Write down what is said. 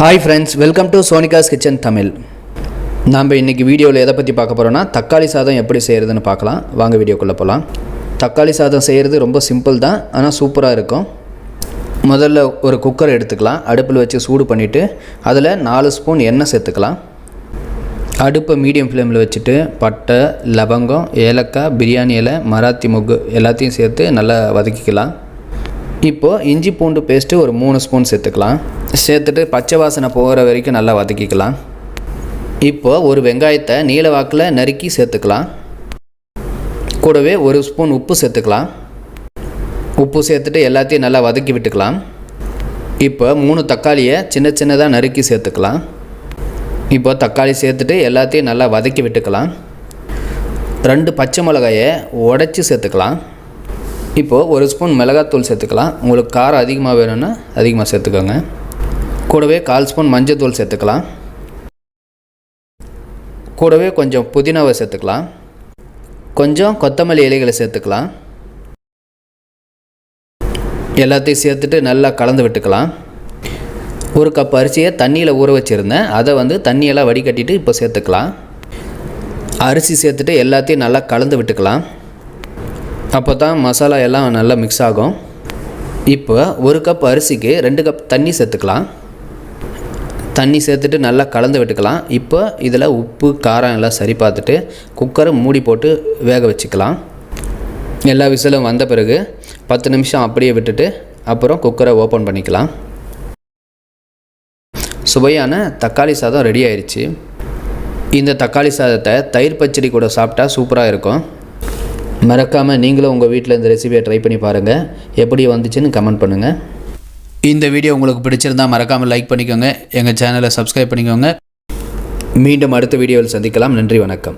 Hi friends, welcome to Sonika's kitchen Tamil. நாம் இன்றைக்கி வீடியோவில் எதை பற்றி பார்க்க போகிறோன்னா தக்காளி சாதம் எப்படி செய்கிறதுன்னு பார்க்கலாம். வாங்க வீடியோக்குள்ளே போகலாம். தக்காளி சாதம் செய்கிறது ரொம்ப சிம்பிள் தான், ஆனால் சூப்பராக இருக்கும். முதல்ல ஒரு குக்கர் எடுத்துக்கலாம். அடுப்பில் வச்சு சூடு பண்ணிவிட்டு அதில் 4 ஸ்பூன் எண்ணெய் சேர்த்துக்கலாம். அடுப்பை மீடியம் ஃப்ளேமில் வச்சுட்டு பட்டை, லவங்கம், ஏலக்காய், பிரியாணி இலை, மராத்தி மொக்கு எல்லாத்தையும் சேர்த்து நல்லா வதக்கிக்கலாம். இப்போது இஞ்சி பூண்டு பேஸ்ட்டு ஒரு 3 ஸ்பூன் சேர்த்துக்கலாம். சேர்த்துட்டு பச்சை வாசனை போகிற வரைக்கும் நல்லா வதக்கிக்கலாம். இப்போது ஒரு வெங்காயத்தை நீல வாக்கில் நறுக்கி சேர்த்துக்கலாம். கூடவே 1 ஸ்பூன் உப்பு சேர்த்துக்கலாம். உப்பு சேர்த்துட்டு எல்லாத்தையும் நல்லா வதக்கி விட்டுக்கலாம். இப்போ 3 தக்காளியை சின்ன சின்னதாக நறுக்கி சேர்த்துக்கலாம். இப்போ தக்காளி சேர்த்துட்டு எல்லாத்தையும் நல்லா வதக்கி விட்டுக்கலாம். 2 பச்சை மிளகாயை உடைச்சி சேர்த்துக்கலாம். இப்போது 1 ஸ்பூன் மிளகாத்தூள் சேர்த்துக்கலாம். உங்களுக்கு காரம் அதிகமாக வேணும்னா அதிகமாக சேர்த்துக்கோங்க. கூடவே 1/4 ஸ்பூன் மஞ்சள் சேர்த்துக்கலாம். கூடவே கொஞ்சம் புதினாவை சேர்த்துக்கலாம். கொஞ்சம் கொத்தமல்லி இலைகளை சேர்த்துக்கலாம். எல்லாத்தையும் சேர்த்துட்டு நல்லா கலந்து விட்டுக்கலாம். 1 கப் அரிசியை தண்ணியில் ஊற வச்சுருந்தேன், அதை தண்ணியெல்லாம் வடிகட்டிட்டு இப்போ சேர்த்துக்கலாம். அரிசி சேர்த்துட்டு எல்லாத்தையும் நல்லா கலந்து விட்டுக்கலாம். அப்போ தான் மசாலா எல்லாம் நல்லா மிக்ஸ் ஆகும். இப்போ 1 கப் அரிசிக்கு 2 கப் தண்ணி சேர்த்துக்கலாம். தண்ணி சேர்த்துட்டு நல்லா கலந்து விட்டுக்கலாம். இப்போ இதில் உப்பு காரம் எல்லாம் சரி பார்த்துட்டு குக்கரை மூடி போட்டு வேக வச்சுக்கலாம். எல்லா விசிலும் வந்த பிறகு 10 நிமிஷம் அப்படியே விட்டுட்டு அப்புறம் குக்கரை ஓப்பன் பண்ணிக்கலாம். சுவையான தக்காளி சாதம் ரெடி ஆயிடுச்சு. இந்த தக்காளி சாதத்தை தயிர் பச்சடி கூட சாப்பிட்டா சூப்பராக இருக்கும். மறக்காமல் நீங்களும் உங்கள் வீட்டில் இந்த ரெசிபியை ட்ரை பண்ணி பாருங்கள். எப்படி வந்துச்சுன்னு கமெண்ட் பண்ணுங்கள். இந்த வீடியோ உங்களுக்கு பிடிச்சிருந்தால் மறக்காமல் லைக் பண்ணிக்கோங்க. எங்கள் சேனலை சப்ஸ்கிரைப் பண்ணிக்கோங்க. மீண்டும் அடுத்த வீடியோவில் சந்திக்கலாம். நன்றி, வணக்கம்.